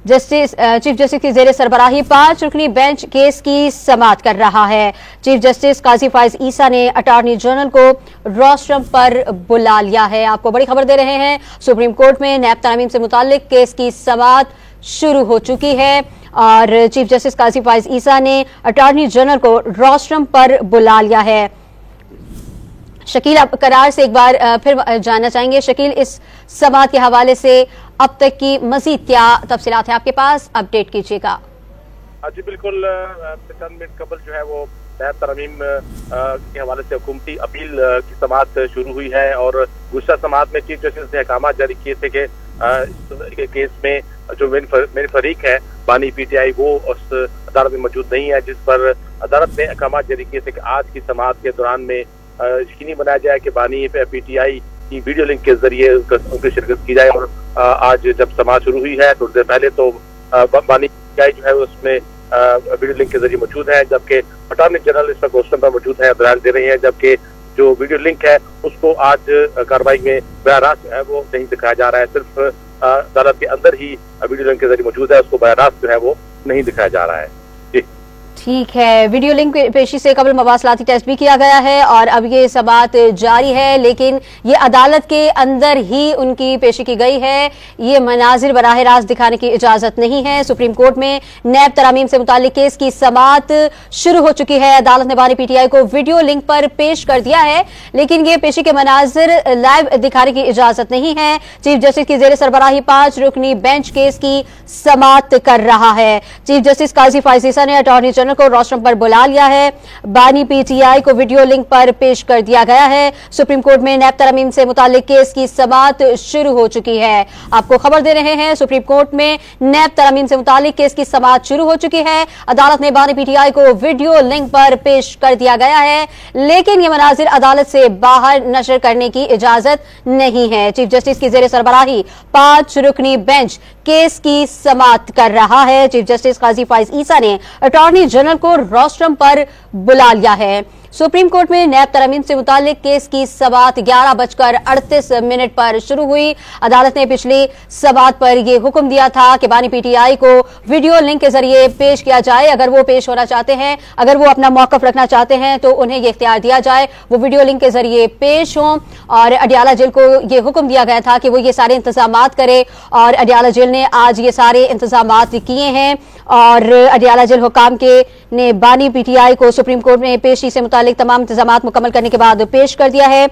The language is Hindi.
चीफ जस्टिस की जेर सरबराही 5 रुकनी बेंच केस की समाअत कर रहा है। चीफ जस्टिस काजी फाइज ईसा ने अटॉर्नी जनरल को रोस्ट्रम पर बुला लिया है। आपको बड़ी खबर दे रहे हैं, सुप्रीम कोर्ट में नैब तरामीम से मुतालिक केस की समाअत शुरू हो चुकी है और चीफ जस्टिस काजी फाइज ईसा ने अटॉर्नी जनरल को रोस्ट्रम पर बुला लिया है। शकील, आप करार से एक बार फिर जानना चाहेंगे। शकील, इस समाअत के हवाले से अब तक की मजीद क्या तफसीलात है आपके पास, अपडेट कीजिएगा। जी बिल्कुल, चंद मिनट कबल जो है वो नैब तरमीम के हवाले से हुकूमती अपील की समाअत शुरू हुई है और गुज़श्ता समाअत में चीफ जस्टिस ने अहकाम जारी किए थे कि केस में जो मेन फरीक है बानी पीटीआई वो उस अदालत में मौजूद नहीं है, जिस पर अदालत ने अहकाम जारी किए थे कि आज की समाअत के दौरान में यकीनी बनाया जाए कि बानी पीटीआई की वीडियो लिंक के जरिए उनकी शिरकत की जाए। और आज जब समाअत शुरू हुई है थोड़ी देर पहले तो बानी पीटीआई जो है उसमें वीडियो लिंक के जरिए मौजूद है, जबकि अटॉर्नी जनरल इस वक्त रोस्ट्रम पर मौजूद है, दलाल दे रही है, जबकि जो वीडियो लिंक है उसको आज कार्रवाई में बराह रास्त जो है वो नहीं दिखाया जा रहा है। सिर्फ अदालत के अंदर ही वीडियो लिंक के जरिए मौजूद है, उसको बराह रास्त जो है वो नहीं दिखाया जा रहा है। ठीक है, वीडियो लिंक पेशी से कबल मवासलाती टेस्ट भी किया गया है और अब ये समाअत जारी है, लेकिन ये अदालत के अंदर ही उनकी पेशी की गई है। ये मनाजिर बराह रास्त दिखाने की इजाजत नहीं है। सुप्रीम कोर्ट में नैब तरामीम से मुतालिक केस की समाअत शुरू हो चुकी है। अदालत ने बानी पीटीआई को वीडियो लिंक पर पेश कर दिया है, लेकिन ये पेशी के मनाजिर लाइव दिखाने की इजाजत नहीं है। चीफ जस्टिस की जेर सरबराही 5 रुकनी बेंच केस की समाअत कर रहा है। चीफ जस्टिस काजी फाइज ईसा ने अटॉर्नी जनरल को रोस्ट्रम पर बुला लिया है। बानी पीटीआई को वीडियो लिंक पर पेश कर दिया गया है। सुप्रीम कोर्ट में नैब तरामीम से मुतालिक केस की समाअत शुरू हो चुकी है। आपको खबर दे रहे हैं, सुप्रीम कोर्ट में नैब तरामीम से मुतालिक केस की समाअत शुरू हो चुकी है। अदालत ने बानी पीटीआई को वीडियो लिंक पर पेश कर दिया गया है, लेकिन ये मनाजिर अदालत से बाहर नशर करने की इजाजत नहीं है। चीफ जस्टिस की जेर सरबराही 5 रुकनी बेंच केस की समाअत कर रहा है। चीफ जस्टिस काजी फाइज ईसा ने अटॉर्नी जनरल को रोस्ट्रम पर बुला लिया है। सुप्रीम कोर्ट में नैब तरामीम से मुतालिक केस की समाअत 11:38 पर शुरू हुई। अदालत ने पिछली समाअत पर यह हुक्म दिया था कि बानी पीटीआई को वीडियो लिंक के जरिए पेश किया जाए। अगर वो पेश होना चाहते हैं, अगर वो अपना मौकफ रखना चाहते हैं तो उन्हें यह इख्तियार दिया जाए, वो वीडियो लिंक के जरिए पेश हों। और अडियाला जेल को यह हुक्म दिया गया था कि वो ये सारे इंतजामात करे और अडियाला जेल ने आज ये सारे इंतजामात किए हैं और अडियाला जेल हुकाम के ने बानी पीटीआई को सुप्रीम कोर्ट में पेशी से मुतालिक तमाम इंतजामात मुकम्मल करने के बाद पेश कर दिया है।